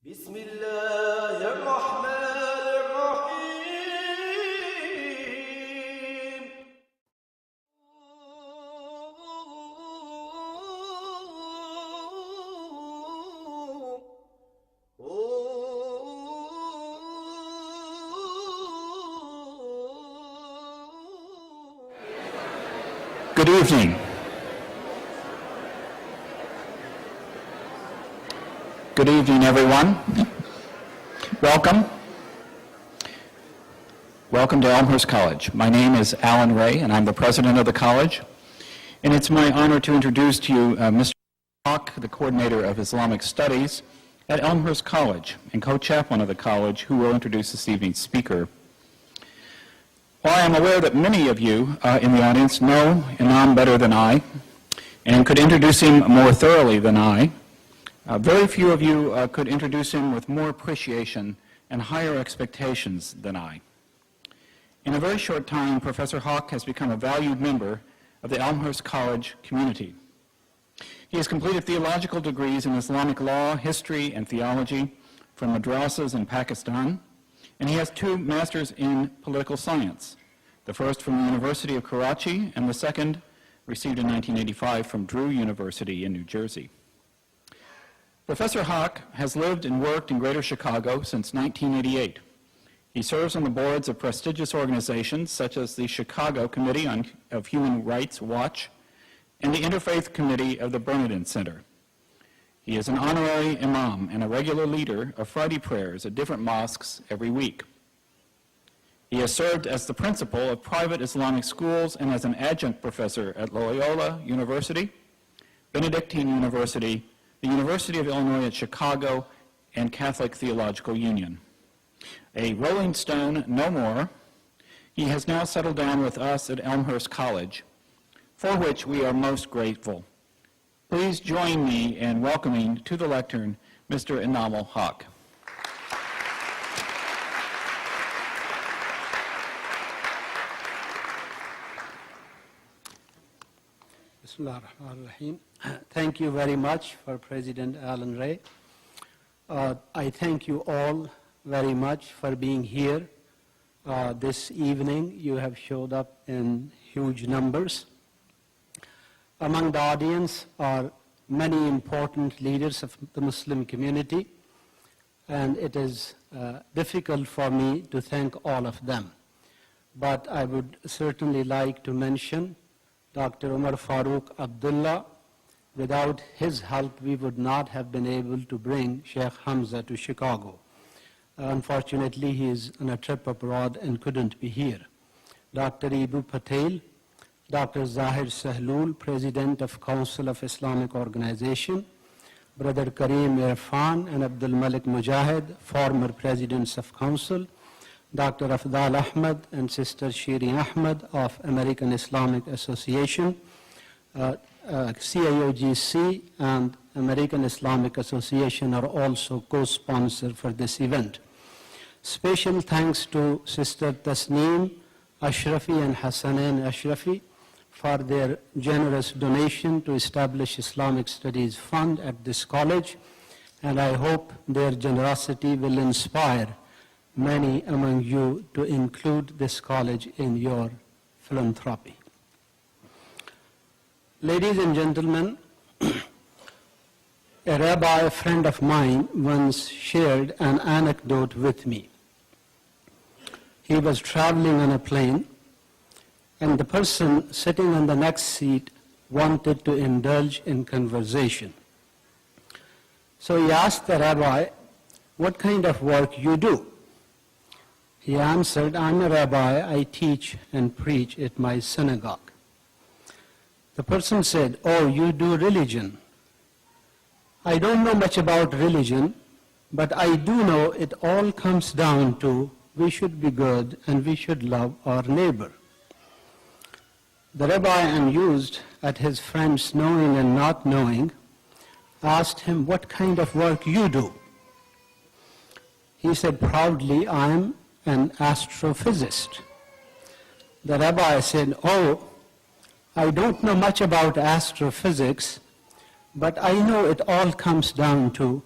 بسم الله الرحمن الرحيم Good evening. Good evening, everyone. Welcome. Welcome to Elmhurst College. My name is Alan Ray, and I'm the president of the college. And it's my honor to introduce to you Mr. Hawk, the coordinator of Islamic Studies at Elmhurst College, and co-chaplain of the college, who will introduce this evening's speaker. While I am aware that many of you in the audience know Imam better than I, and could introduce him more thoroughly than I, very few of you could introduce him with more appreciation and higher expectations than I. In a very short time, Professor Hawk has become a valued member of the Elmhurst College community. He has completed theological degrees in Islamic law, history, and theology from madrasas in Pakistan, and he has 2 masters in political science, the first from the University of Karachi and the second received in 1985 from Drew University in New Jersey. Professor Hawk has lived and worked in Greater Chicago since 1988. He serves on the boards of prestigious organizations such as the Chicago Committee of Human Rights Watch and the Interfaith Committee of the Bernardin Center. He is an honorary imam and a regular leader of Friday prayers at different mosques every week. He has served as the principal of private Islamic schools and as an adjunct professor at Loyola University, Benedictine University, the University of Illinois at Chicago, and Catholic Theological Union. A Rolling Stone no more, he has now settled down with us at Elmhurst College, for which we are most grateful. Please join me in welcoming to the lectern Mr. Imam Hawk. Bismillahirrahmanirrahim. Thank you very much for President Alan Ray. I thank you all very much for being here this evening. You have showed up in huge numbers. Among the audience are many important leaders of the Muslim community, and it is difficult for me to thank all of them. But I would certainly like to mention Dr. Umar Farooq Abdullah. Without his help, we would not have been able to bring Shaykh Hamza to Chicago. Unfortunately, he is on a trip abroad and couldn't be here. Dr. Ibu Patel, Dr. Zahir Sahlul, President of Council of Islamic Organization, Brother Kareem Irfan and Abdul Malik Mujahid, former Presidents of Council, Dr. Afdal Ahmad and Sister Shiri Ahmad of American Islamic Association, CIOGC and American Islamic Association are also co-sponsors for this event. Special thanks to Sister Tasneem Ashrafi and Hassanin Ashrafi for their generous donation to establish Islamic Studies Fund at this college, and I hope their generosity will inspire many among you to include this college in your philanthropy. Ladies and gentlemen, a rabbi friend of mine once shared an anecdote with me. He was traveling on a plane, and the person sitting on the next seat wanted to indulge in conversation. So he asked the rabbi, "What kind of work you do?" He answered, "I'm a rabbi, I teach and preach at my synagogue." The person said, "Oh, you do religion." "I don't know much about religion, but I do know it all comes down to we should be good and we should love our neighbor." The rabbi, amused at his friend's knowing and not knowing, asked him, "What kind of work you do?" He said proudly, "I'm an astrophysicist." The rabbi said, "Oh, I don't know much about astrophysics, but I know it all comes down to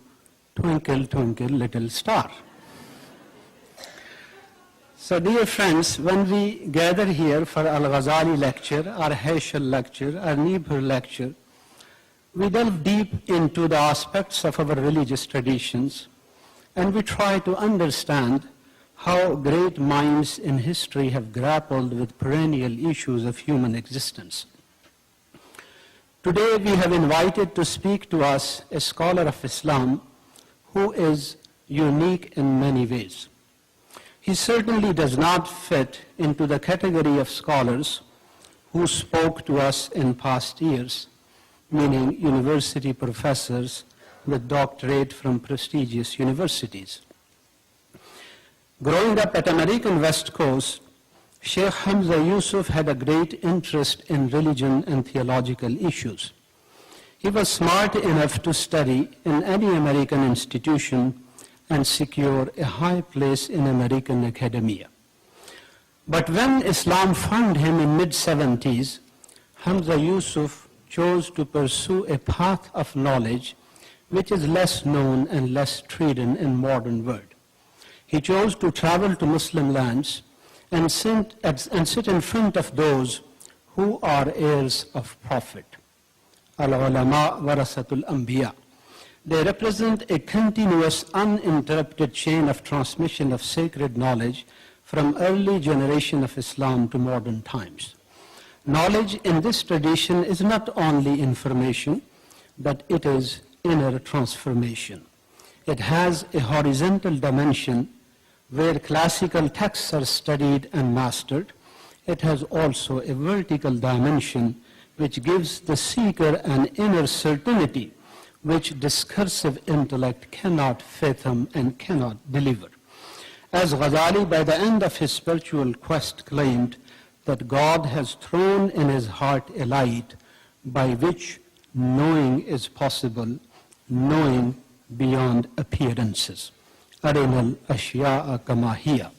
Twinkle, twinkle, little star. So dear friends, when we gather here for Al-Ghazali lecture, our Heschel lecture, our Niebuhr lecture, we delve deep into the aspects of our religious traditions, and we try to understand how great minds in history have grappled with perennial issues of human existence. Today we have invited to speak to us a scholar of Islam who is unique in many ways. He certainly does not fit into the category of scholars who spoke to us in past years, meaning university professors with doctorate from prestigious universities. Growing up at American West Coast, Shaykh Hamza Yusuf had a great interest in religion and theological issues. He was smart enough to study in any American institution and secure a high place in American academia. But when Islam found him in mid-70s, Hamza Yusuf chose to pursue a path of knowledge which is less known and less trodden in modern world. He chose to travel to Muslim lands and sit in front of those who are heirs of Prophet. Al-ulama warasatul anbiya. They represent a continuous, uninterrupted chain of transmission of sacred knowledge from early generation of Islam to modern times. Knowledge in this tradition is not only information, but it is inner transformation. It has a horizontal dimension where classical texts are studied and mastered. It has also a vertical dimension which gives the seeker an inner certainty which discursive intellect cannot fathom and cannot deliver. As Ghazali, by the end of his spiritual quest, claimed that God has thrown in his heart a light by which knowing is possible, knowing beyond appearances. Arinal ashya'a kama hiya.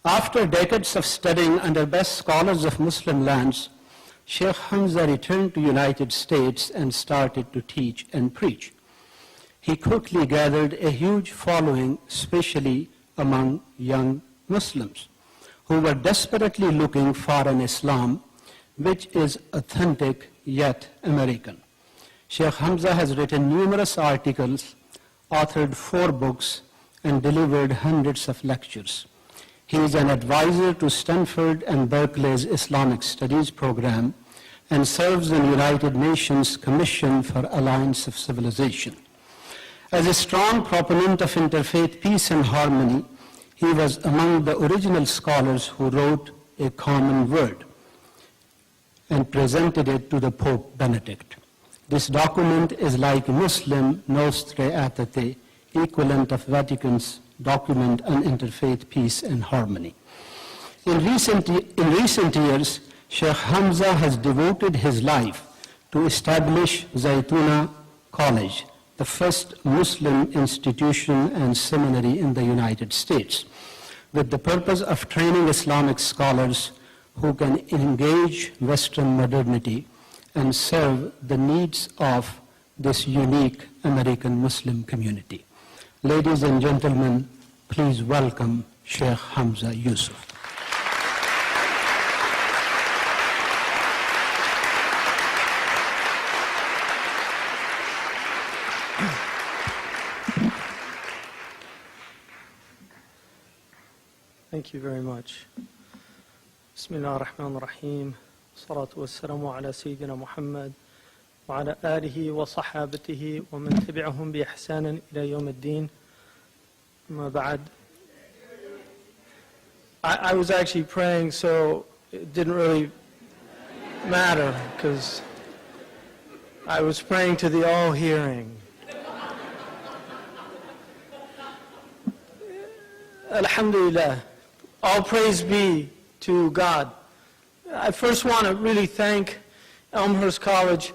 After decades of studying under best scholars of Muslim lands, Shaykh Hamza returned to United States and started to teach and preach. He quickly gathered a huge following, especially among young Muslims, who were desperately looking for an Islam which is authentic yet American. Shaykh Hamza has written numerous articles, authored 4 books, and delivered hundreds of lectures. He is an advisor to Stanford and Berkeley's Islamic Studies program and serves in United Nations Commission for Alliance of Civilization. As a strong proponent of interfaith peace and harmony, he was among the original scholars who wrote a common word and presented it to the Pope Benedict. This document is like Muslim Nostre Aetate, equivalent of Vatican's document on interfaith peace and harmony. In recent years, Shaykh Hamza has devoted his life to establish Zaytuna College, the first Muslim institution and seminary in the United States, with the purpose of training Islamic scholars who can engage Western modernity and serve the needs of this unique American Muslim community. Ladies and gentlemen, please welcome Shaykh Hamza Yusuf. Thank you very much. Bismillah ar-Rahman ar-Rahim. Salatu wassalamu ala Sayyidina Muhammad wa ala alihi wa sahabatihi wa man tabi'ahum bi ihsanin ila yawm ad-din. Amma ba'd. I was actually praying, so it didn't really matter, because I was praying to the all-hearing. Alhamdulillah. All praise be to God. I first want to really thank Elmhurst College,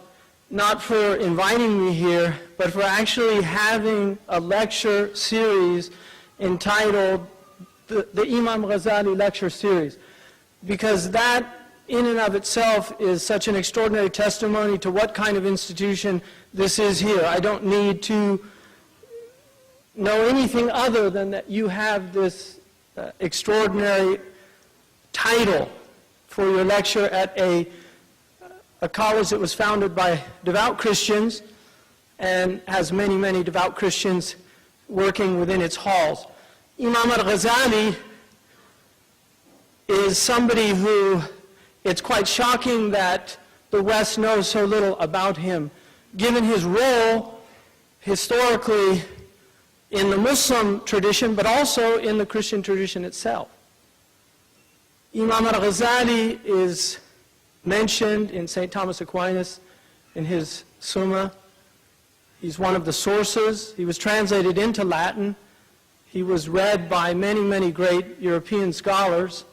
not for inviting me here, but for actually having a lecture series entitled the Imam Ghazali Lecture Series, because that in and of itself is such an extraordinary testimony to what kind of institution this is here. I don't need to know anything other than that you have this extraordinary title for your lecture at a college that was founded by devout Christians and has many, many devout Christians working within its halls. Imam al-Ghazali is somebody who, it's quite shocking that the West knows so little about him, given his role historically in the Muslim tradition, but also in the Christian tradition itself. Imam al-Ghazali is mentioned in St. Thomas Aquinas in his Summa. He's one of the sources. He was translated into Latin. He was read by many, many great European scholars.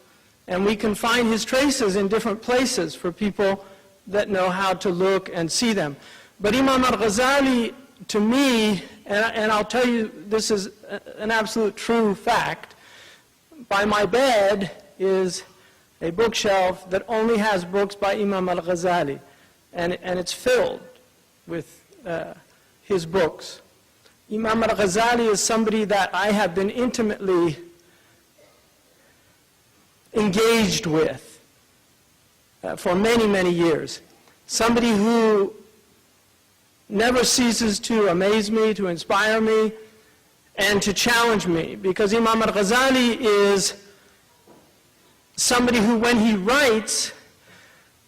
And we can find his traces in different places for people that know how to look and see them. But Imam al-Ghazali, to me, and I'll tell you this is an absolute true fact, by my bed is a bookshelf that only has books by Imam al-Ghazali, and it's filled with his books. Imam al-Ghazali is somebody that I have been intimately engaged with for many, many years. Somebody who never ceases to amaze me, to inspire me, and to challenge me, because Imam al-Ghazali is somebody who, when he writes,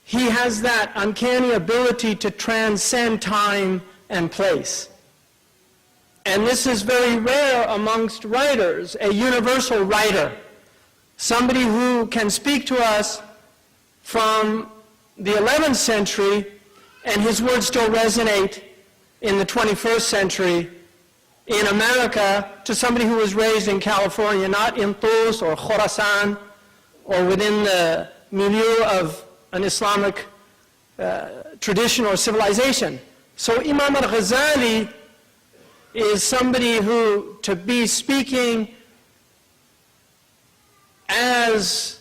he has that uncanny ability to transcend time and place. And this is very rare amongst writers, a universal writer, somebody who can speak to us from the 11th century and his words still resonate in the 21st century in America, to somebody who was raised in California, not in Tus or Khorasan or within the milieu of an Islamic tradition or civilization. So Imam al-Ghazali is somebody who, to be speaking as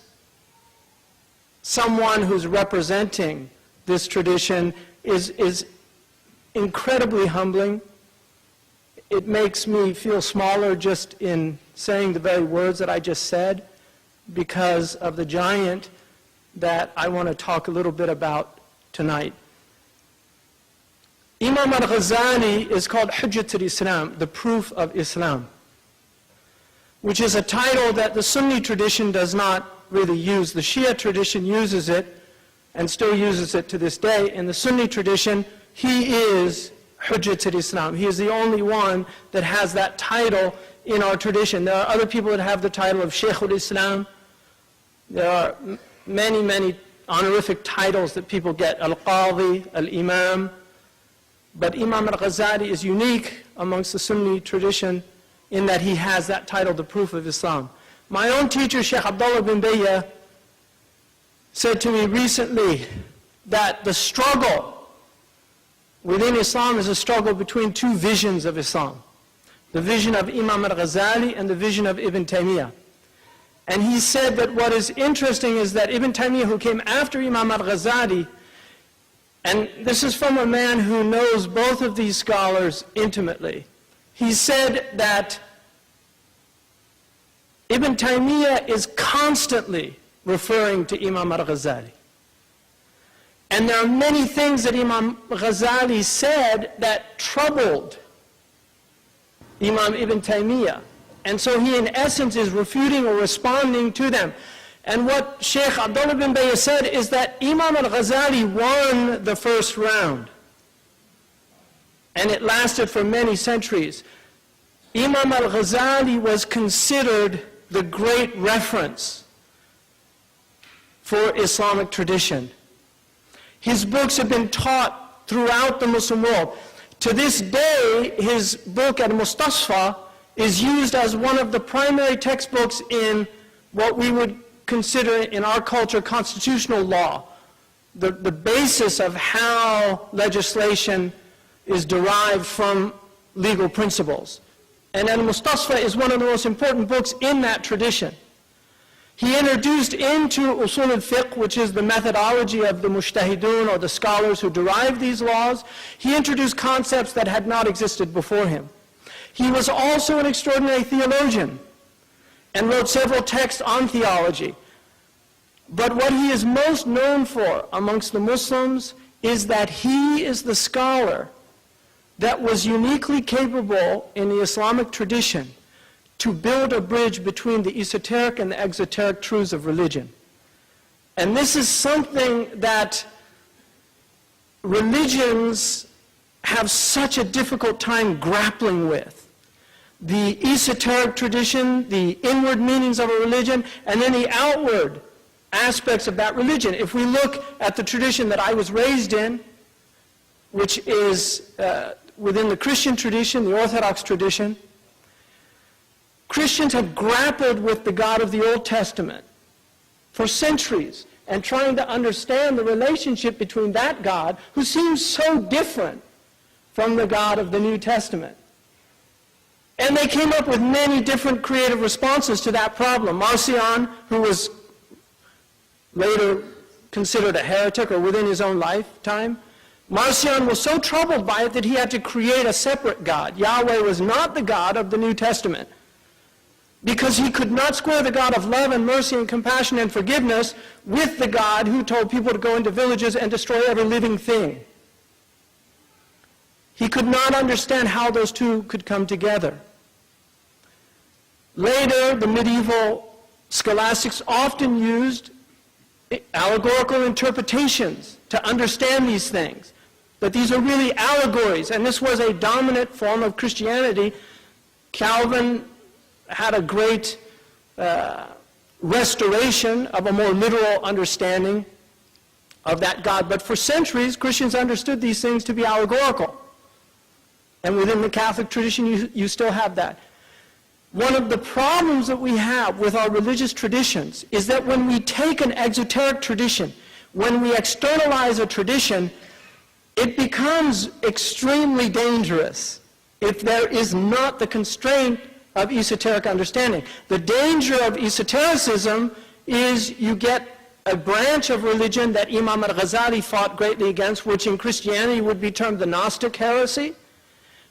someone who's representing this tradition is incredibly humbling. It makes me feel smaller just in saying the very words that I just said, because of the giant that I want to talk a little bit about tonight. Imam al-Ghazali is called Hujjat al-Islam, the proof of Islam, which is a title that the Sunni tradition does not really use. The Shia tradition uses it and still uses it to this day. In the Sunni tradition, he is Hujjat al-Islam. He is the only one that has that title in our tradition. There are other people that have the title of Shaykh al-Islam. There are many, many honorific titles that people get, al-Qadi, al-Imam. But Imam al-Ghazali is unique amongst the Sunni tradition in that he has that title, the proof of Islam. My own teacher, Shaykh Abdullah bin Bayya, said to me recently that the struggle within Islam is a struggle between two visions of Islam. The vision of Imam al-Ghazali and the vision of Ibn Taymiyyah. And he said that what is interesting is that Ibn Taymiyyah, who came after Imam al-Ghazali, and this is from a man who knows both of these scholars intimately, he said that Ibn Taymiyyah is constantly referring to Imam al-Ghazali. And there are many things that Imam Ghazali said that troubled Imam Ibn Taymiyyah. And so he in essence is refuting or responding to them. And what Shaykh Abdullah bin Bayya said is that Imam al-Ghazali won the first round. And it lasted for many centuries. Imam al-Ghazali was considered the great reference for Islamic tradition. His books have been taught throughout the Muslim world. To this day, his book Al-Mustasfa is used as one of the primary textbooks in what we would consider in our culture constitutional law, the basis of how legislation is derived from legal principles. And Al-Mustasfa is one of the most important books in that tradition. He introduced into Usul al-Fiqh, which is the methodology of the mujtahidun or the scholars who derive these laws, he introduced concepts that had not existed before him. He was also an extraordinary theologian and wrote several texts on theology. But what he is most known for amongst the Muslims is that he is the scholar that was uniquely capable in the Islamic tradition to build a bridge between the esoteric and the exoteric truths of religion. And this is something that religions have such a difficult time grappling with. The esoteric tradition, the inward meanings of a religion, and then the outward aspects of that religion. If we look at the tradition that I was raised in, which is within the Christian tradition, the Orthodox tradition, Christians have grappled with the God of the Old Testament for centuries and trying to understand the relationship between that God, who seems so different from the God of the New Testament. And they came up with many different creative responses to that problem. Marcion, who was later considered a heretic or within his own lifetime, Marcion was so troubled by it that he had to create a separate God. Yahweh was not the God of the New Testament, because he could not square the God of love and mercy and compassion and forgiveness with the God who told people to go into villages and destroy every living thing. He could not understand how those two could come together. Later, the medieval scholastics often used allegorical interpretations to understand these things. But these are really allegories, and this was a dominant form of Christianity. Calvin had a great restoration of a more literal understanding of that God. But for centuries, Christians understood these things to be allegorical. And within the Catholic tradition, you still have that. One of the problems that we have with our religious traditions is that when we take an exoteric tradition, when we externalize a tradition, it becomes extremely dangerous if there is not the constraint of esoteric understanding. The danger of esotericism is you get a branch of religion that Imam Ghazali fought greatly against, which in Christianity would be termed the Gnostic heresy,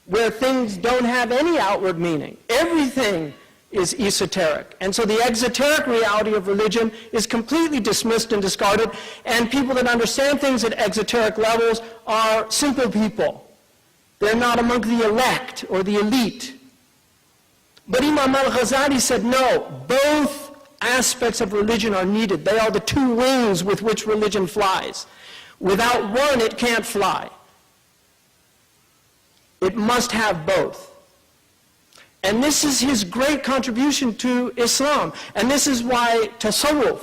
where things don't have any outward meaning. Everything is esoteric. And so the exoteric reality of religion is completely dismissed and discarded, and people that understand things at exoteric levels are simple people. They're not among the elect or the elite. But Imam al-Ghazali said, no, both aspects of religion are needed. They are the two wings with which religion flies. Without one, it can't fly. It must have both. And this is his great contribution to Islam. And this is why tasawwuf,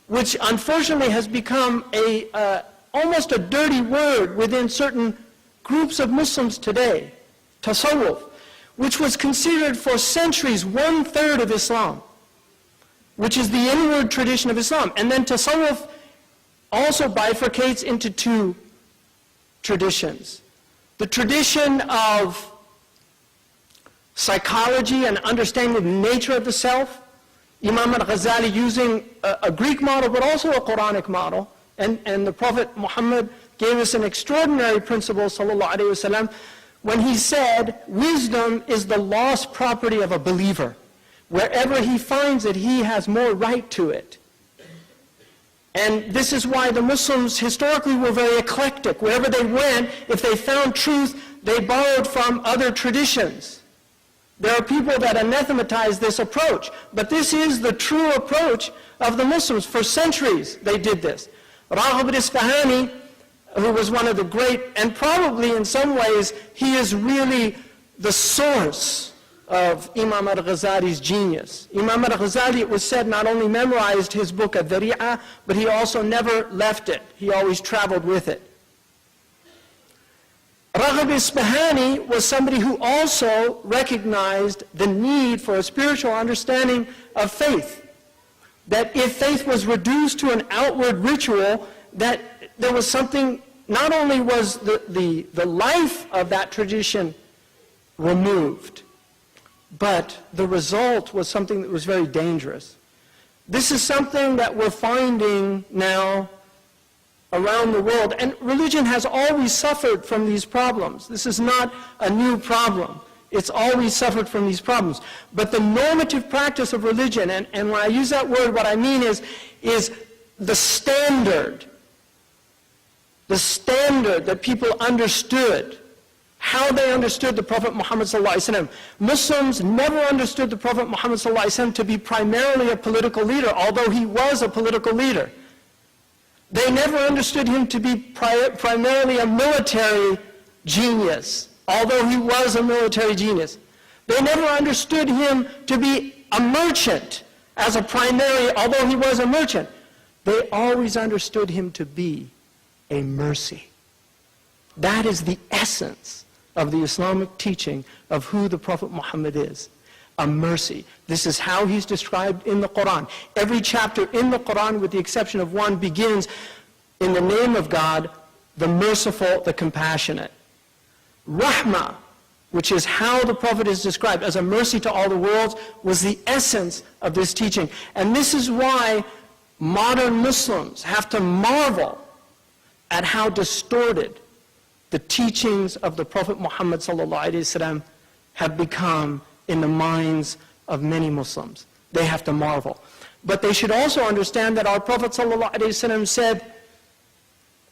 which unfortunately has become almost a dirty word within certain groups of Muslims today, tasawwuf, which was considered for centuries 1/3 of Islam, which is the inward tradition of Islam. And then tasawwuf also bifurcates into two traditions. The tradition of psychology and understanding the nature of the self, Imam al-Ghazali using a Greek model but also a Quranic model, and the Prophet Muhammad gave us an extraordinary principle, sallallahu alaihi wasallam, when he said, wisdom is the lost property of a believer. Wherever he finds it, he has more right to it. And this is why the Muslims historically were very eclectic. Wherever they went, if they found truth, they borrowed from other traditions. There are people that anathematize this approach, but this is the true approach of the Muslims. For centuries, they did this. Raghib al-Isfahani, who was one of the great, and probably in some ways, he is really the source of Imam al-Ghazali's genius. Imam al-Ghazali, it was said, not only memorized his book Ad-Dari'ah, but he also never left it. He always traveled with it. Raghib al-Isfahani was somebody who also recognized the need for a spiritual understanding of faith. That if faith was reduced to an outward ritual, that there was something, not only was the life of that tradition removed, but the result was something that was very dangerous. This is something that we're finding now around the world, and religion has always suffered from these problems. This is not a new problem. It's always suffered from these problems. But the normative practice of religion, and when I use that word, what I mean is the standard that people understood, how they understood the Prophet Muhammad ﷺ. Muslims never understood the Prophet Muhammad ﷺ to be primarily a political leader, although he was a political leader. They never understood him to be primarily a military genius, although he was a military genius. They never understood him to be a merchant as a primary, although he was a merchant. They always understood him to be a mercy. That is the essence of the Islamic teaching of who the Prophet Muhammad is. A mercy. This is how he's described in the Quran. Every chapter in the Quran, with the exception of one, begins in the name of God, the merciful, the compassionate. Rahmah, which is how the Prophet is described as a mercy to all the worlds, was the essence of this teaching. And this is why modern Muslims have to marvel at how distorted the teachings of the Prophet Muhammad ﷺ have become in the minds of many Muslims. They have to marvel. But they should also understand that our Prophet ﷺ said,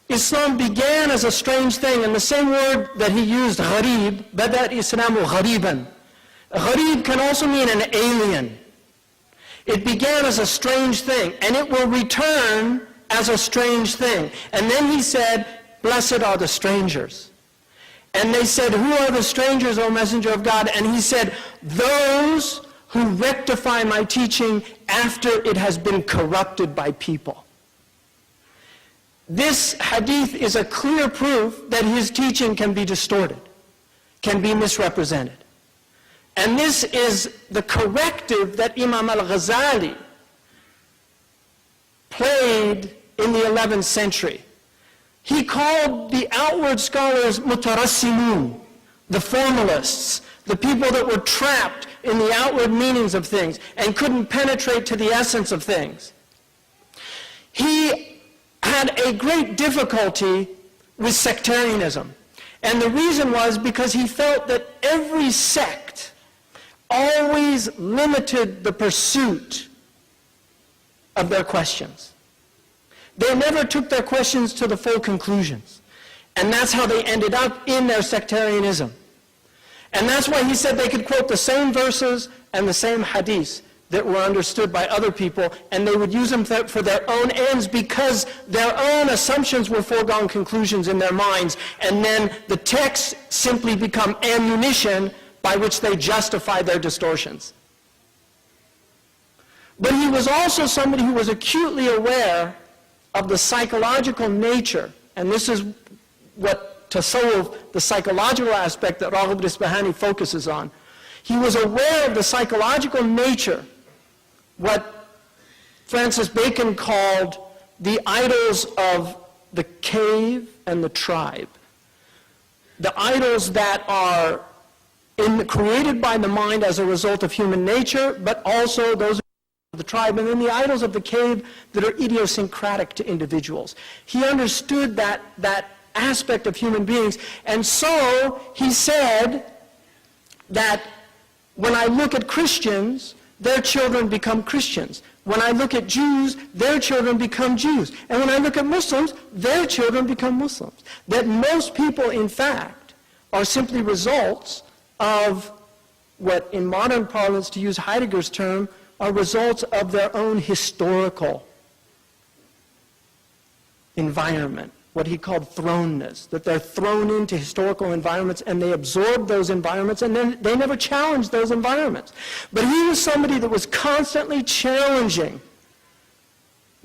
Islam began as a strange thing, and the same word that he used, gharib, bada Islamu ghariban. Gharib can also mean an alien. It began as a strange thing, and it will return as a strange thing. And then he said, blessed are the strangers. And they said, who are the strangers, O Messenger of God? And he said, those who rectify my teaching after it has been corrupted by people. This hadith is a clear proof that his teaching can be distorted, can be misrepresented. And this is the corrective that Imam al-Ghazali played in the 11th century. He called the outward scholars mutarassimun, the formalists, the people that were trapped in the outward meanings of things and couldn't penetrate to the essence of things. He had a great difficulty with sectarianism. And the reason was because he felt that every sect always limited the pursuit of their questions. They never took their questions to the full conclusions. And that's how they ended up in their sectarianism. And that's why he said they could quote the same verses and the same hadiths that were understood by other people, and they would use them for their own ends because their own assumptions were foregone conclusions in their minds, and then the texts simply become ammunition by which they justify their distortions. But he was also somebody who was acutely aware of the psychological nature, and this is what tasawwuf, the psychological aspect that Raghib al-Isfahani focuses on. He was aware of the psychological nature, what Francis Bacon called the idols of the cave and the tribe. The idols that are created by the mind as a result of human nature, but also those of the tribe, and then the idols of the cave that are idiosyncratic to individuals. He understood that aspect of human beings, and so he said that when I look at Christians, their children become Christians. When I look at Jews, their children become Jews. And when I look at Muslims, their children become Muslims. That most people, in fact, are simply results of what, in modern parlance, to use Heidegger's term, are results of their own historical environment, what he called thrownness, that they're thrown into historical environments and they absorb those environments and then they never challenge those environments. But he was somebody that was constantly challenging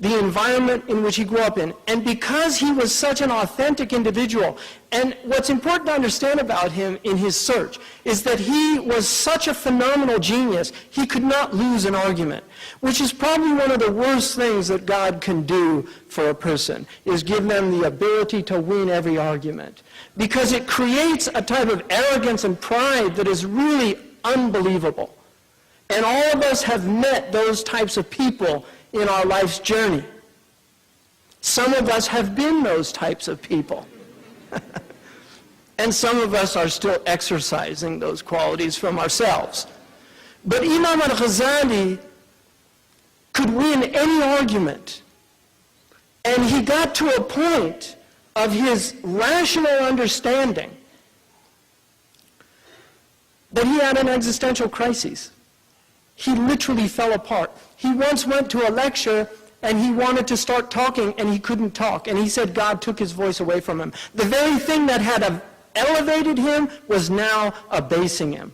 the environment in which he grew up in. And because he was such an authentic individual, and what's important to understand about him in his search is that he was such a phenomenal genius, he could not lose an argument, which is probably one of the worst things that God can do for a person, is give them the ability to win every argument. Because it creates a type of arrogance and pride that is really unbelievable. And all of us have met those types of people in our life's journey. Some of us have been those types of people. And some of us are still exercising those qualities from ourselves. But Imam al-Ghazali could win any argument. And he got to a point of his rational understanding that he had an existential crisis. He literally fell apart. He once went to a lecture and he wanted to start talking and he couldn't talk. And he said God took his voice away from him. The very thing that had elevated him was now abasing him.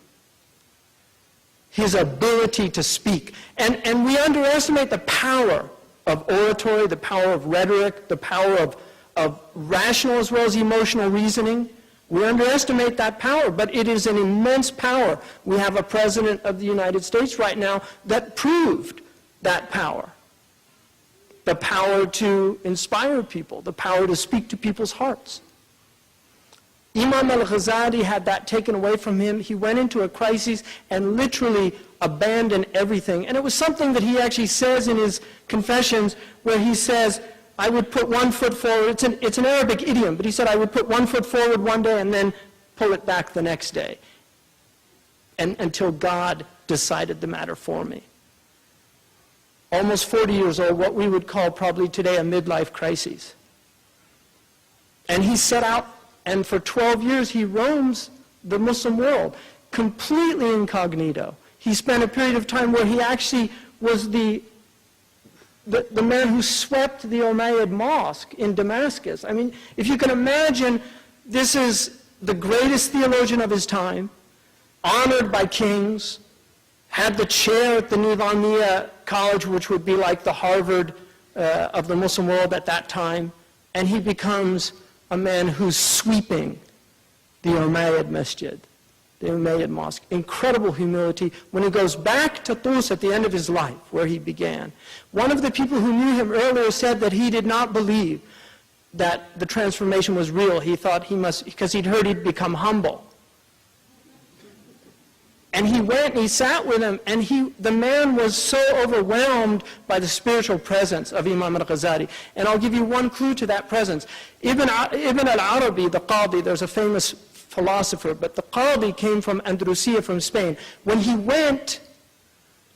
His ability to speak. And we underestimate the power of oratory, the power of rhetoric, the power of rational as well as emotional reasoning. We underestimate that power, but it is an immense power. We have a president of the United States right now that proved that power. The power to inspire people, the power to speak to people's hearts. Imam al-Ghazali had that taken away from him. He went into a crisis and literally abandoned everything. And it was something that he actually says in his confessions where he says, I would put one foot forward. It's an Arabic idiom, but he said, I would put one foot forward one day and then pull it back the next day. And until God decided the matter for me. Almost 40 years old, what we would call probably today a midlife crisis. And he set out, and for 12 years he roams the Muslim world, completely incognito. He spent a period of time where he actually was the man who swept the Umayyad mosque in Damascus. I mean, if you can imagine, this is the greatest theologian of his time, honored by kings, had the chair at the Nizamiya College, which would be like the Harvard of the Muslim world at that time, and he becomes a man who's sweeping the Umayyad Masjid, the Umayyad Mosque. Incredible humility. When he goes back to Tus at the end of his life, where he began, one of the people who knew him earlier said that he did not believe that the transformation was real. He thought he must, because he'd heard he'd become humble. And he went and he sat with him, and the man was so overwhelmed by the spiritual presence of Imam al-Ghazali. And I'll give you one clue to that presence. Ibn al-Arabi, the Qadi, there's a famous philosopher, but the Qadi came from Andalusia, from Spain. When he went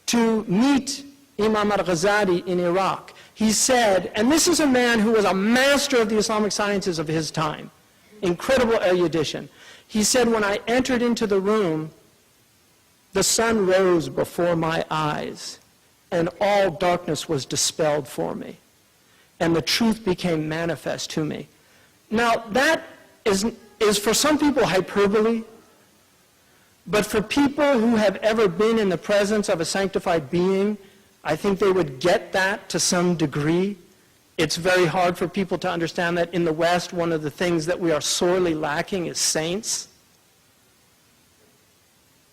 to meet Imam al-Ghazali in Iraq, he said, and this is a man who was a master of the Islamic sciences of his time, incredible erudition. He said, when I entered into the room, the sun rose before my eyes, and all darkness was dispelled for me, and the truth became manifest to me. Now, that is for some people hyperbole, but for people who have ever been in the presence of a sanctified being, I think they would get that to some degree. It's very hard for people to understand that in the West, one of the things that we are sorely lacking is saints.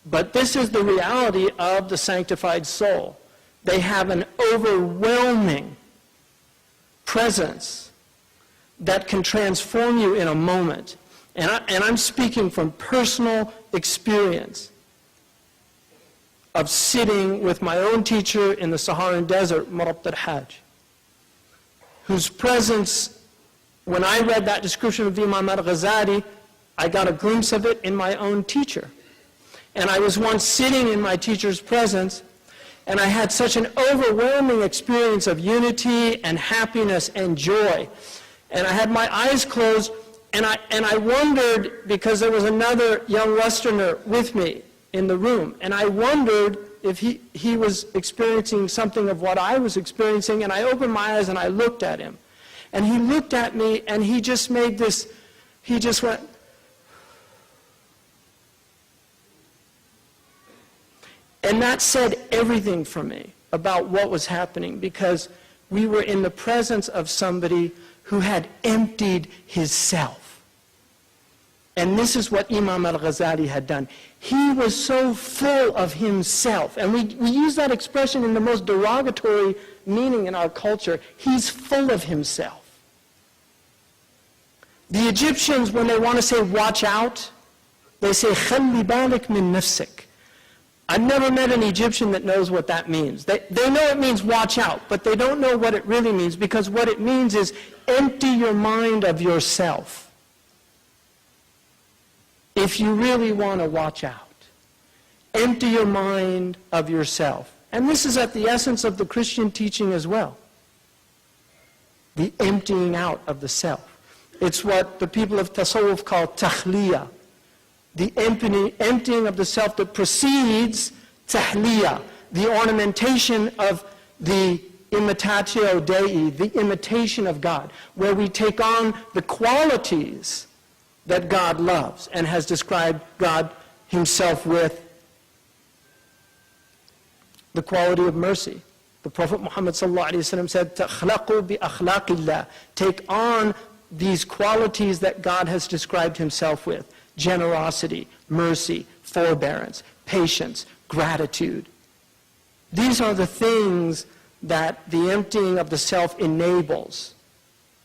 But this is the reality of the sanctified soul. They have an overwhelming presence that can transform you in a moment. And I'm speaking from personal experience of sitting with my own teacher in the Saharan desert, Murabt al-Hajj, whose presence, when I read that description of Imam al-Ghazali, I got a glimpse of it in my own teacher. And I was once sitting in my teacher's presence, and I had such an overwhelming experience of unity and happiness and joy. And I had my eyes closed, and I wondered, because there was another young Westerner with me in the room, and I wondered if he was experiencing something of what I was experiencing, and I opened my eyes and I looked at him. And he looked at me, and he just made this, he just went, and that said everything for me about what was happening, because we were in the presence of somebody who had emptied his self. And this is what Imam al-Ghazali had done. He was so full of himself, and we use that expression in the most derogatory meaning in our culture. He's full of himself. The Egyptians, when they want to say watch out, they say خَلِّ بَالِكْ مِن نَفْسِكَ. I've never met an Egyptian that knows what that means. They know it means watch out, but they don't know what it really means, because what it means is empty your mind of yourself. if you really want to watch out. Empty your mind of yourself. And this is at the essence of the Christian teaching as well. The emptying out of the self. It's what the people of Tasawwuf call tahliyah. The emptying of the self that precedes tahliyah, the ornamentation of the imitatio Dei, the imitation of God, where we take on the qualities that God loves and has described God himself with. The quality of mercy. The Prophet Muhammad ﷺ said, "Takhlaqu bi akhlaqillah." Take on these qualities that God has described himself with: generosity, mercy, forbearance, patience, gratitude. These are the things that the emptying of the self enables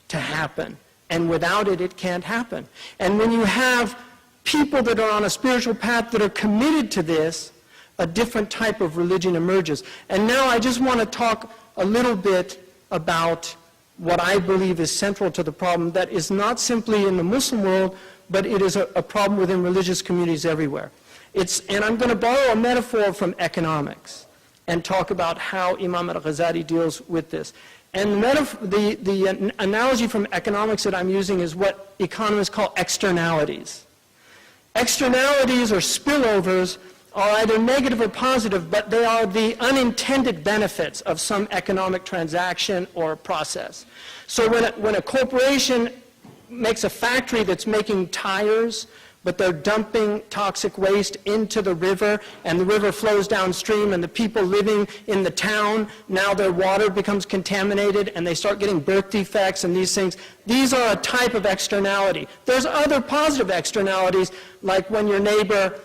to happen. And without it, it can't happen. And when you have people that are on a spiritual path that are committed to this, a different type of religion emerges. And now I just want to talk a little bit about what I believe is central to the problem that is not simply in the Muslim world, but it is a problem within religious communities everywhere. And I'm going to borrow a metaphor from economics and talk about how Imam al-Ghazali deals with this. And the analogy from economics that I'm using is what economists call externalities. Externalities or spillovers are either negative or positive, but they are the unintended benefits of some economic transaction or process. So when a corporation makes a factory that's making tires, but they're dumping toxic waste into the river, and the river flows downstream, and the people living in the town, now their water becomes contaminated, and they start getting birth defects and these things. These are a type of externality. There's other positive externalities, like when your neighbor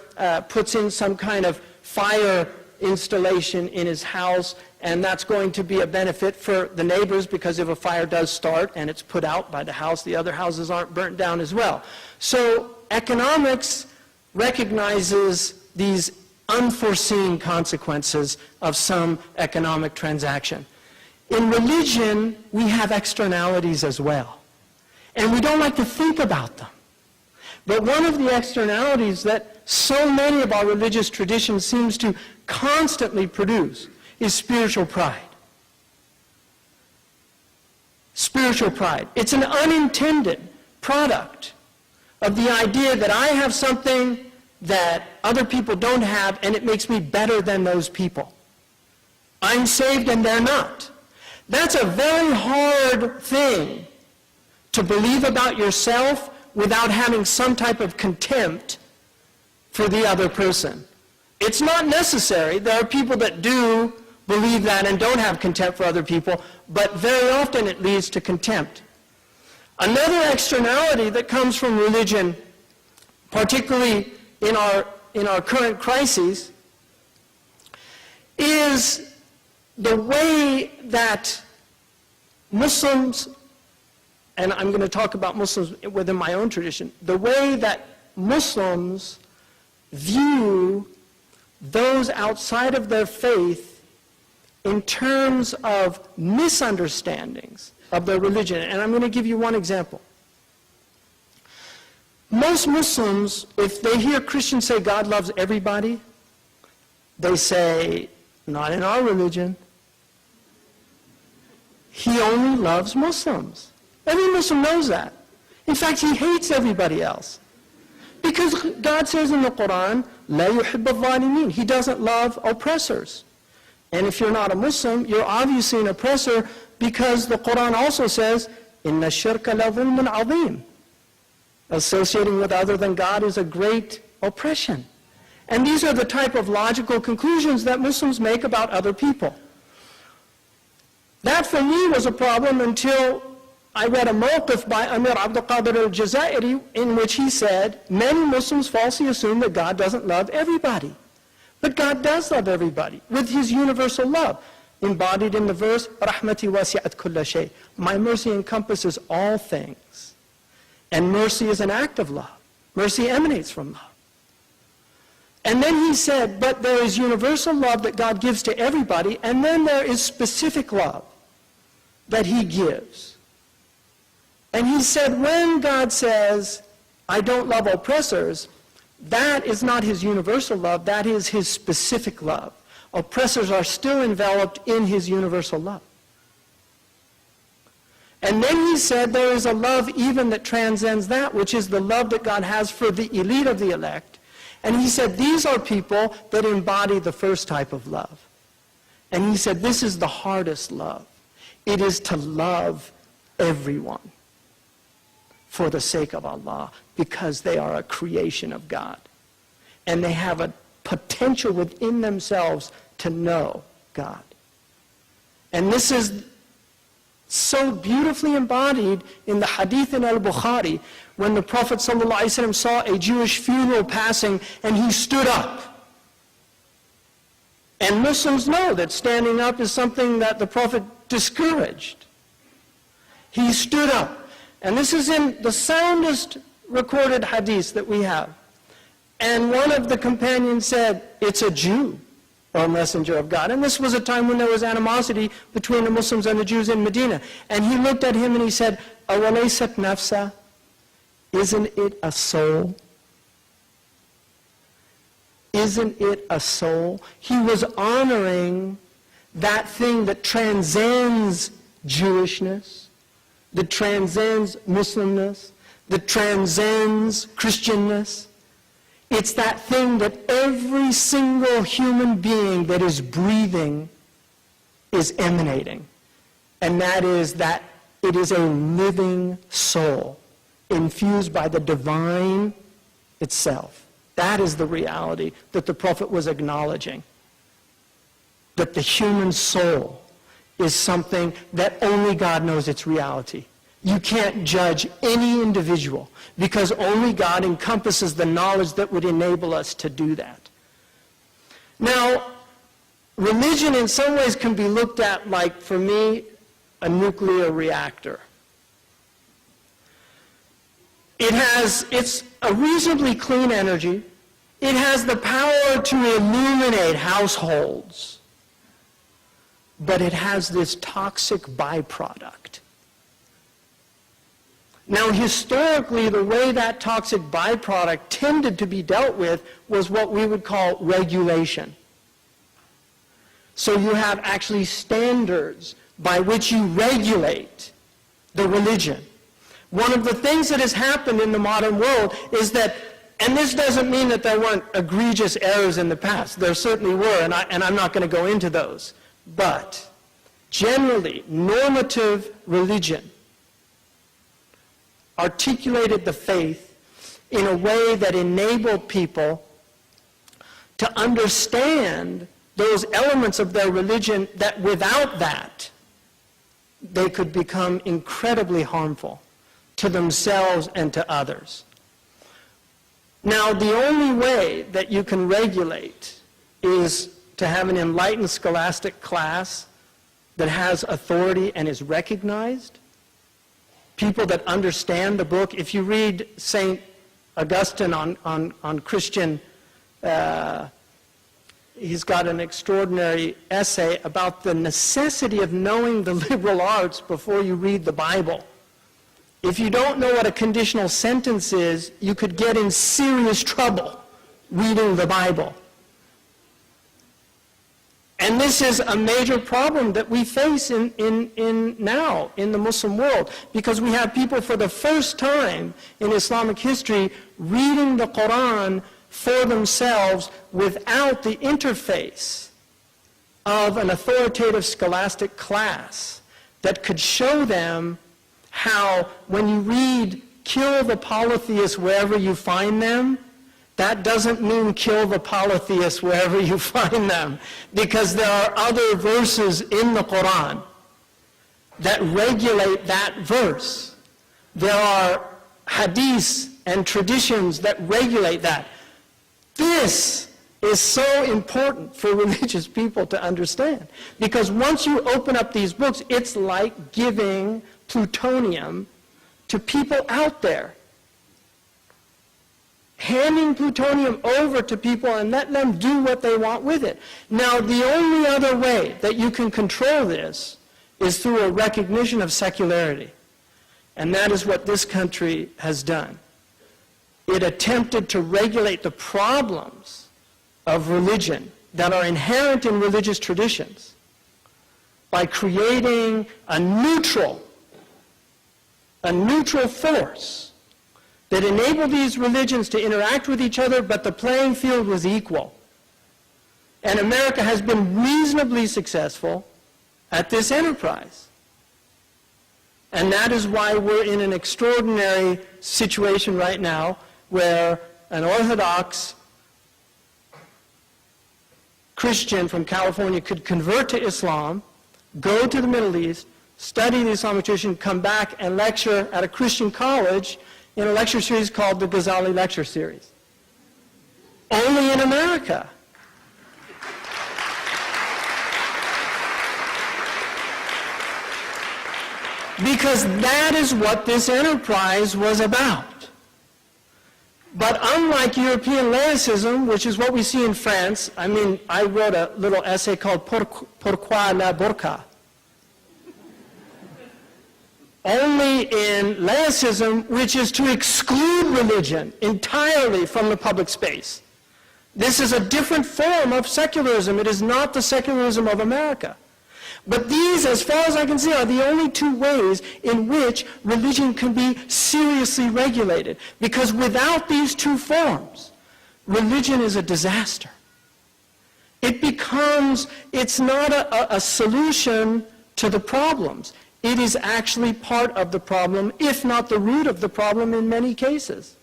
puts in some kind of fire installation in his house, and that's going to be a benefit for the neighbors, because if a fire does start and it's put out by the house, the other houses aren't burnt down as well. So economics recognizes these unforeseen consequences of some economic transaction. In religion, we have externalities as well, and we don't like to think about them. But one of the externalities that so many of our religious traditions seems to constantly produce is spiritual pride. Spiritual pride. It's an unintended product of the idea that I have something that other people don't have, and it makes me better than those people. I'm saved and they're not. That's a very hard thing to believe about yourself without having some type of contempt for the other person. It's not necessary. There are people that do believe that and don't have contempt for other people, but very often it leads to contempt. Another externality that comes from religion, particularly in our current crises, is the way that Muslims, and I'm going to talk about Muslims within my own tradition, the way that Muslims view those outside of their faith in terms of misunderstandings of their religion. And I'm going to give you one example. Most Muslims, if they hear Christians say God loves everybody, they say, not in our religion. He only loves Muslims. Every Muslim knows that. In fact, he hates everybody else. Because God says in the Quran, لا يحب الظالمين. He doesn't love oppressors. And if you're not a Muslim, you're obviously an oppressor, because the Quran also says, إِنَّ الشِّرْكَ لَظُلْمٌ عَظِيمٌ. Associating with other than God is a great oppression. And these are the type of logical conclusions that Muslims make about other people. That for me was a problem until I read a mawqif by Amir Abdul Qadir al-Jazairi in which he said, many Muslims falsely assume that God doesn't love everybody. But God does love everybody with his universal love, embodied in the verse, Rahmati wasi'at kulla shay. My mercy encompasses all things. And mercy is an act of love. Mercy emanates from love. And then he said, but there is universal love that God gives to everybody, and then there is specific love that he gives. And he said, when God says, I don't love oppressors, that is not his universal love, that is his specific love. Oppressors are still enveloped in his universal love. And then he said there is a love even that transcends that, which is the love that God has for the elite of the elect. And he said these are people that embody the first type of love. And he said this is the hardest love. It is to love everyone for the sake of Allah, because they are a creation of God. And they have a potential within themselves to know God. And this is so beautifully embodied in the hadith in al-Bukhari, when the Prophet ﷺ saw a Jewish funeral passing and he stood up. And Muslims know that standing up is something that the Prophet discouraged. He stood up. And this is in the soundest recorded hadith that we have. And one of the companions said, "It's a Jew, O Messenger of God." And this was a time when there was animosity between the Muslims and the Jews in Medina. And he looked at him and he said, "Awalaysat nafsa? Isn't it a soul? Isn't it a soul?" He was honoring that thing that transcends Jewishness, that transcends Muslimness, that transcends Christianness. It's that thing that every single human being that is breathing is emanating. And that is that it is a living soul infused by the divine itself. That is the reality that the Prophet was acknowledging. That the human soul is something that only God knows its reality. You can't judge any individual because only God encompasses the knowledge that would enable us to do that. Now, religion in some ways can be looked at like, for me, a nuclear reactor. It's a reasonably clean energy. It has the power to illuminate households. But it has this toxic byproduct. Now, historically, the way that toxic byproduct tended to be dealt with was what we would call regulation. So you have actually standards by which you regulate the religion. One of the things that has happened in the modern world is that, and this doesn't mean that there weren't egregious errors in the past. There certainly were, and I'm not going to go into those. But generally, normative religion articulated the faith in a way that enabled people to understand those elements of their religion that without that, they could become incredibly harmful to themselves and to others. Now, the only way that you can regulate is to have an enlightened scholastic class that has authority and is recognized. People that understand the book. If you read St. Augustine on Christian, he's got an extraordinary essay about the necessity of knowing the liberal arts before you read the Bible. If you don't know what a conditional sentence is, you could get in serious trouble reading the Bible. And this is a major problem that we face now in the Muslim world, because we have people for the first time in Islamic history reading the Quran for themselves without the interface of an authoritative scholastic class that could show them how when you read "kill the polytheists wherever you find them," that doesn't mean kill the polytheists wherever you find them, because there are other verses in the Quran that regulate that verse. There are hadiths and traditions that regulate that. This is so important for religious people to understand, because once you open up these books, it's like giving plutonium to people out there. Handing plutonium over to people and let them do what they want with it. Now, the only other way that you can control this is through a recognition of secularity. And that is what this country has done. it attempted to regulate the problems of religion that are inherent in religious traditions by creating a neutral force that enabled these religions to interact with each other, but the playing field was equal. And America has been reasonably successful at this enterprise. And that is why we're in an extraordinary situation right now where an Orthodox Christian from California could convert to Islam, go to the Middle East, study the Islamic tradition, come back and lecture at a Christian college in a lecture series called the Ghazali Lecture Series. Only in America. Because that is what this enterprise was about. But unlike European laicism, which is what we see in France, I wrote a little essay called Pourquoi la burqa? Only in laicism, which is to exclude religion entirely from the public space. This is a different form of secularism. It is not the secularism of America. But these, as far as I can see, are the only two ways in which religion can be seriously regulated. Because without these two forms, religion is a disaster. It's not a solution to the problems. It is actually part of the problem, if not the root of the problem in many cases.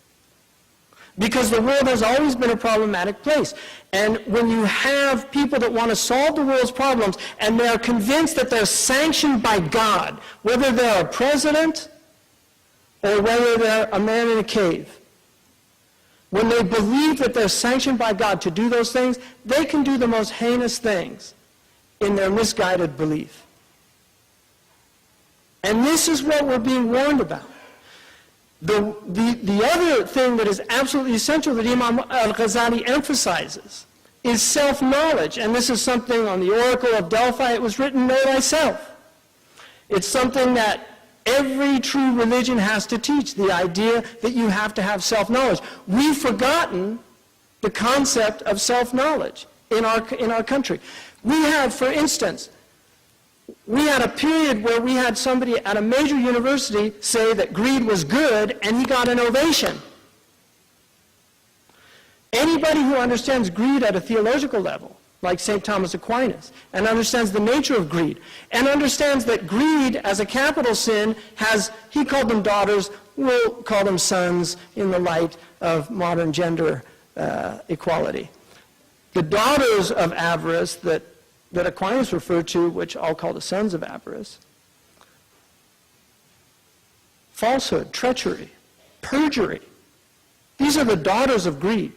Because the world has always been a problematic place. And when you have people that want to solve the world's problems and they are convinced that they're sanctioned by God, whether they're a president or whether they're a man in a cave, when they believe that they're sanctioned by God to do those things, they can do the most heinous things in their misguided belief. And this is what we're being warned about. The other thing that is absolutely essential that Imam al-Ghazali emphasizes is self-knowledge. And this is something on the Oracle of Delphi. It was written, know thyself. It's something that every true religion has to teach, the idea that you have to have self-knowledge. We've forgotten the concept of self-knowledge in our country. We have, for instance, we had a period where we had somebody at a major university say that greed was good, and he got an ovation. Anybody who understands greed at a theological level, like St. Thomas Aquinas, and understands the nature of greed, and understands that greed as a capital sin has, he called them daughters, we'll call them sons in the light of modern gender equality. The daughters of avarice that Aquinas referred to, which I'll call the sons of avarice, falsehood, treachery, perjury. These are the daughters of greed.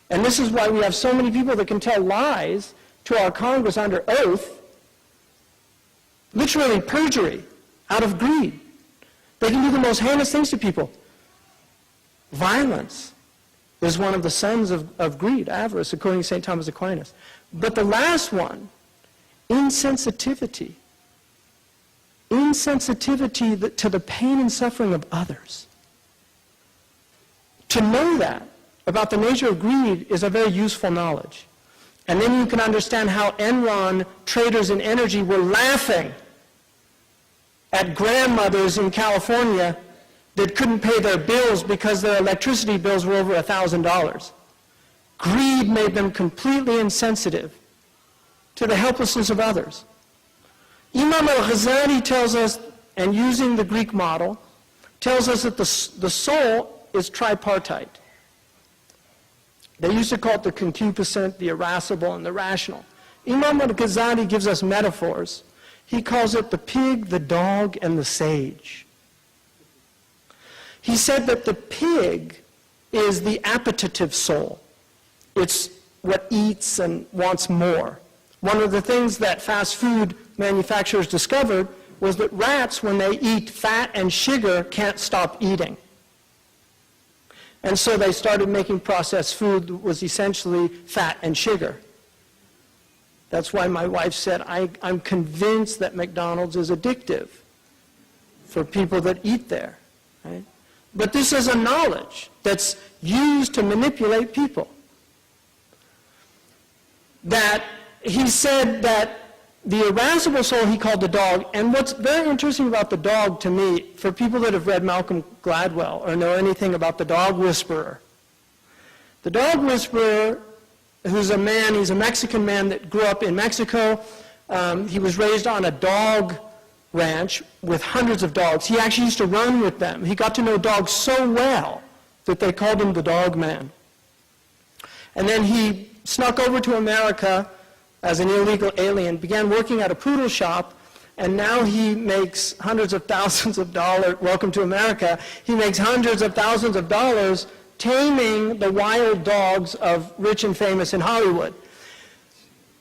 And this is why we have so many people that can tell lies to our Congress under oath, literally perjury, out of greed. They can do the most heinous things to people. Violence is one of the sons of greed, avarice, according to St. Thomas Aquinas. But the last one, insensitivity. Insensitivity to the pain and suffering of others. To know that about the nature of greed is a very useful knowledge. And then you can understand how Enron traders in energy were laughing at grandmothers in California that couldn't pay their bills because their electricity bills were over $1,000. Greed made them completely insensitive to the helplessness of others. Imam al-Ghazali tells us, and using the Greek model, tells us that the soul is tripartite. They used to call it the concupiscent, the irascible, and the rational. Imam al-Ghazali gives us metaphors. He calls it the pig, the dog, and the sage. He said that the pig is the appetitive soul. It's what eats and wants more. One of the things that fast food manufacturers discovered was that rats, when they eat fat and sugar, can't stop eating. And so they started making processed food that was essentially fat and sugar. That's why my wife said, I'm convinced that McDonald's is addictive for people that eat there. Right? But this is a knowledge that's used to manipulate people. That he said that the irascible soul he called the dog, and what's very interesting about the dog to me, for people that have read Malcolm Gladwell or know anything about the dog whisperer, the dog whisperer, who's a man, he's a Mexican man that grew up in Mexico. He was raised on a dog ranch with hundreds of dogs. He actually used to run with them. He got to know dogs so well that they called him the dog man. And then he snuck over to America as an illegal alien, began working at a poodle shop, and now he makes hundreds of thousands of dollars. Welcome to America. He makes hundreds of thousands of dollars taming the wild dogs of rich and famous in Hollywood.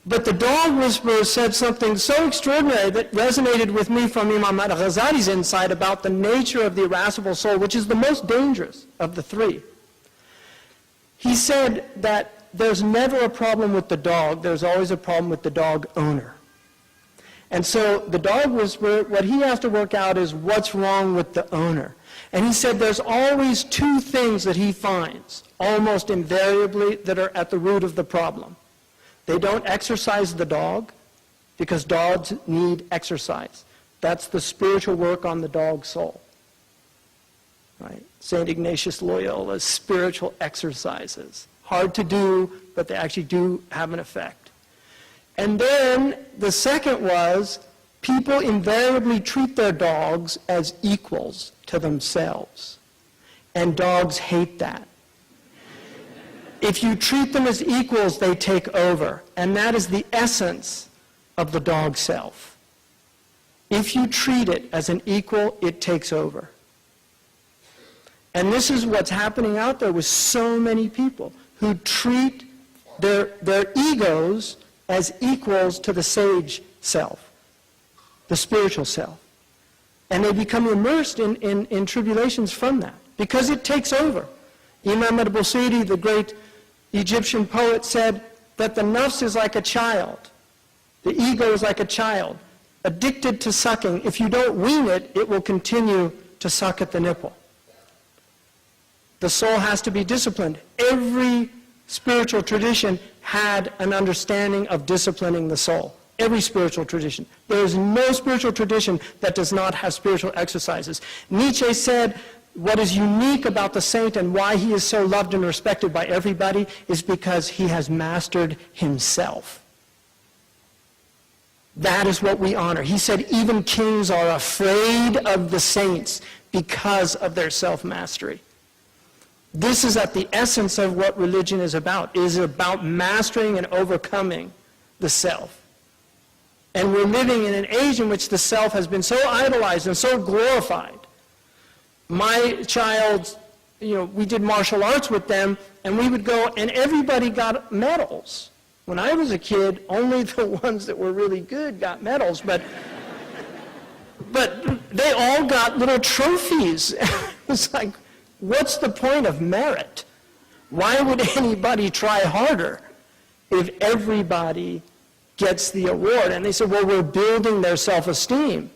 But the dog whisperer said something so extraordinary that resonated with me from Imam Ghazali's insight about the nature of the irascible soul, which is the most dangerous of the three. He said that there's never a problem with the dog, there's always a problem with the dog owner. And so the dog whisperer, what he has to work out is what's wrong with the owner. And he said there's always two things that he finds, almost invariably, that are at the root of the problem. They don't exercise the dog, because dogs need exercise. That's the spiritual work on the dog's soul. Right? St. Ignatius Loyola's spiritual exercises. Hard to do, but they actually do have an effect. And then the second was, people invariably treat their dogs as equals to themselves. And dogs hate that. If you treat them as equals, they take over. And that is the essence of the dog self. If you treat it as an equal, it takes over. And this is what's happening out there with so many people who treat their egos as equals to the sage self, the spiritual self. And they become immersed in tribulations from that, because it takes over. Imam al-Busiri, the great Egyptian poet, said that the nafs is like a child. The ego is like a child, addicted to sucking. If you don't wean it, it will continue to suck at the nipple. The soul has to be disciplined. Every spiritual tradition had an understanding of disciplining the soul. Every spiritual tradition. There is no spiritual tradition that does not have spiritual exercises. Nietzsche said, what is unique about the saint and why he is so loved and respected by everybody is because he has mastered himself. That is what we honor. He said even kings are afraid of the saints because of their self-mastery. This is at the essence of what religion is about. It is about mastering and overcoming the self. And we're living in an age in which the self has been so idolized and so glorified. My child, we did martial arts with them, and we would go, and everybody got medals. When I was a kid, only the ones that were really good got medals, but they all got little trophies. It's like, what's the point of merit? Why would anybody try harder if everybody gets the award? And they said, well, we're building their self-esteem.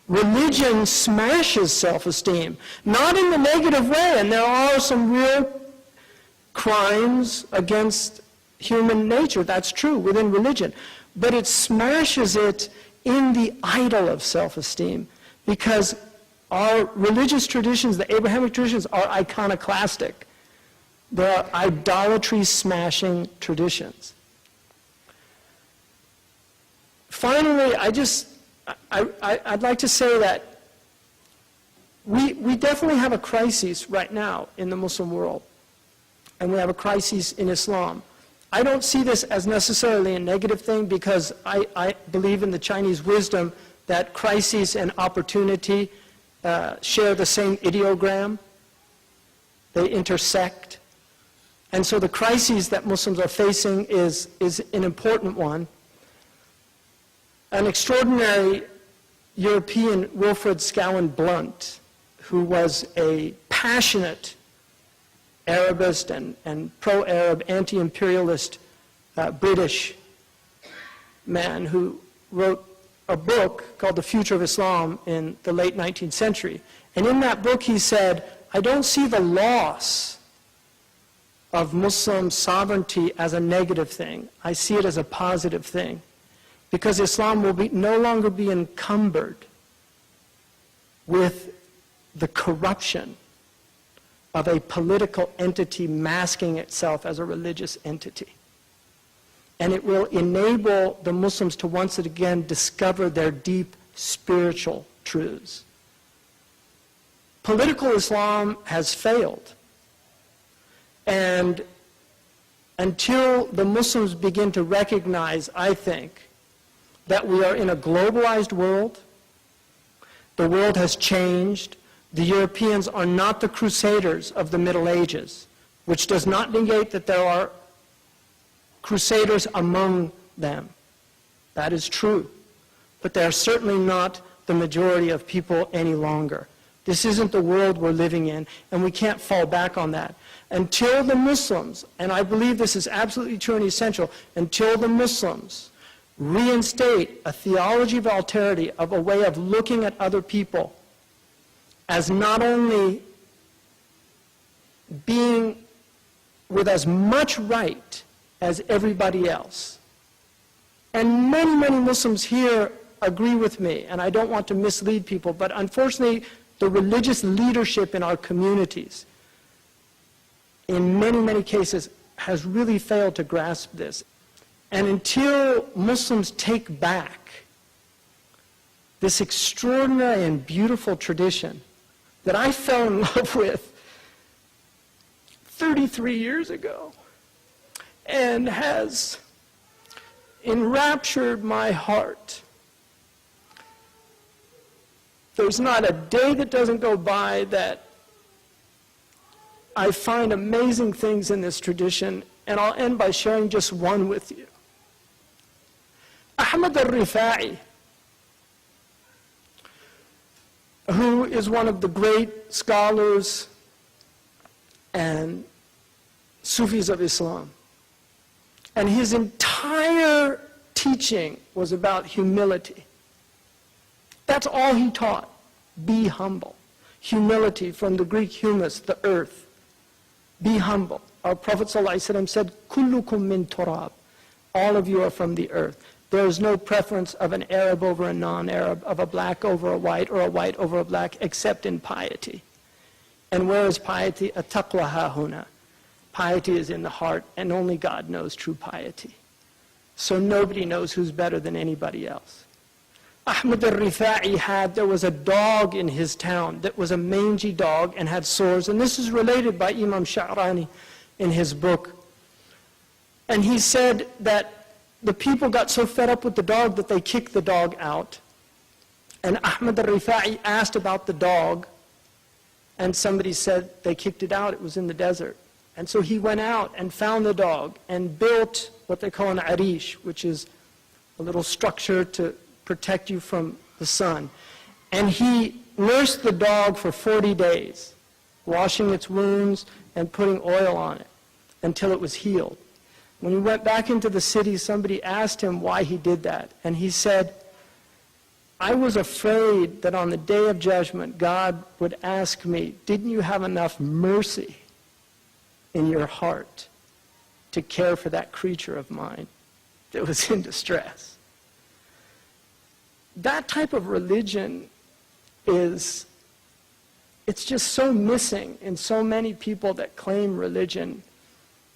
Religion smashes self-esteem, not in the negative way, and there are some real crimes against human nature, that's true, within religion, but it smashes it in the idol of self-esteem, because our religious traditions, the Abrahamic traditions, are iconoclastic. They are idolatry-smashing traditions. Finally, I'd like to say that we definitely have a crisis right now in the Muslim world, and we have a crisis in Islam. I don't see this as necessarily a negative thing, because I believe in the Chinese wisdom that crisis and opportunity share the same ideogram. They intersect. And so the crises that Muslims are facing is an important one. An extraordinary European, Wilfred Scowen Blunt, who was a passionate Arabist and pro-Arab, anti-imperialist British man who wrote a book called The Future of Islam in the late 19th century. And in that book he said, I don't see the loss of Muslim sovereignty as a negative thing. I see it as a positive thing, because Islam will no longer be encumbered with the corruption of a political entity masking itself as a religious entity. And it will enable the Muslims to once again discover their deep spiritual truths. Political Islam has failed. And until the Muslims begin to recognize, I think, that we are in a globalized world, the world has changed, the Europeans are not the crusaders of the Middle Ages, which does not negate that there are crusaders among them. That is true. But they are certainly not the majority of people any longer. This isn't the world we're living in, and we can't fall back on that. Until the Muslims, and I believe this is absolutely true and essential, until the Muslims reinstate a theology of alterity, of a way of looking at other people as not only being with as much right as everybody else. And many, many Muslims here agree with me, and I don't want to mislead people, but unfortunately, the religious leadership in our communities, in many, many cases, has really failed to grasp this. And until Muslims take back this extraordinary and beautiful tradition that I fell in love with 33 years ago and has enraptured my heart, there's not a day that doesn't go by that I find amazing things in this tradition, and I'll end by sharing just one with you. Ahmad al-Rifa'i, who is one of the great scholars and Sufis of Islam, and his entire teaching was about humility. That's all he taught. Be humble. Humility, from the Greek humus, the earth. Be humble. Our Prophet ﷺ said, "Kullukum min turab." All of you are from the earth. There is no preference of an Arab over a non-Arab, of a black over a white, or a white over a black, except in piety. And where is piety? At-taqwa hahuna. Piety is in the heart, and only God knows true piety. So nobody knows who's better than anybody else. Ahmad al-Rifa'i there was a dog in his town that was a mangy dog and had sores, and this is related by Imam Sha'rani in his book. And he said that the people got so fed up with the dog that they kicked the dog out. And Ahmad al-Rifa'i asked about the dog, and somebody said they kicked it out, it was in the desert. And so he went out and found the dog and built what they call an arish, which is a little structure to protect you from the sun. And he nursed the dog for 40 days, washing its wounds and putting oil on it until it was healed. When he went back into the city, somebody asked him why he did that. And he said, I was afraid that on the day of judgment, God would ask me, didn't you have enough mercy in your heart to care for that creature of mine that was in distress? That type of religion it's just so missing in so many people that claim religion.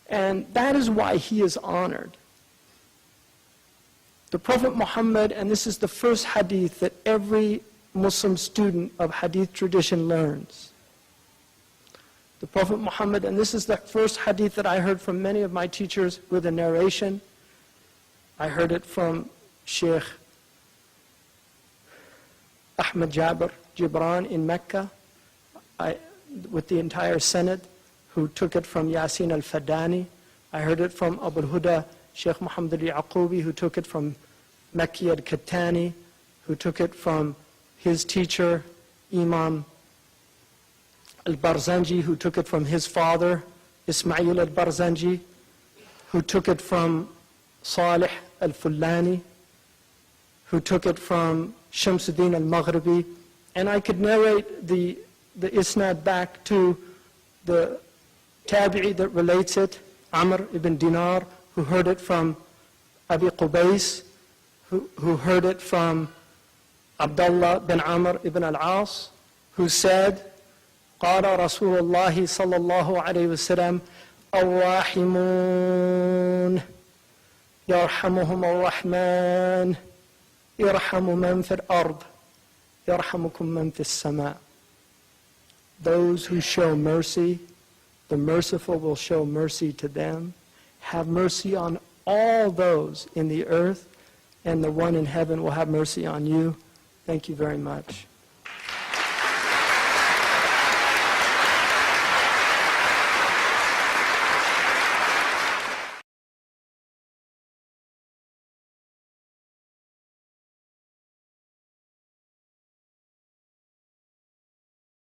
And that is why he is honored. The Prophet Muhammad, and this is the first hadith that every Muslim student of hadith tradition learns. The Prophet Muhammad, and this is the first hadith that I heard from many of my teachers with a narration. I heard it from Shaykh Ahmad Jibran in Mecca, with the entire Senate, who took it from Yasin al-Fadani. I heard it from Abu al-Huda, Shaykh Muhammad al-Yaqubi, who took it from Makki al-Kattani, who took it from his teacher, Imam al-Barzanji, who took it from his father, Ismail al-Barzanji, who took it from Salih al-Fullani, who took it from Shamsuddin al-Maghribi. And I could narrate the the isnad back to the tabi'i that relates it, Amr ibn Dinar, who heard it from Abi Qubays, who heard it from Abdullah bin Amr ibn al-As, who said, قال رسول الله صلى الله عليه وسلم الراحمون يرحمهم الرحمن يرحم من في الأرض يرحمكم من في السماء. Those who show mercy, the merciful will show mercy to them. Have mercy on all those in the earth, and the one in heaven will have mercy on you. Thank you very much.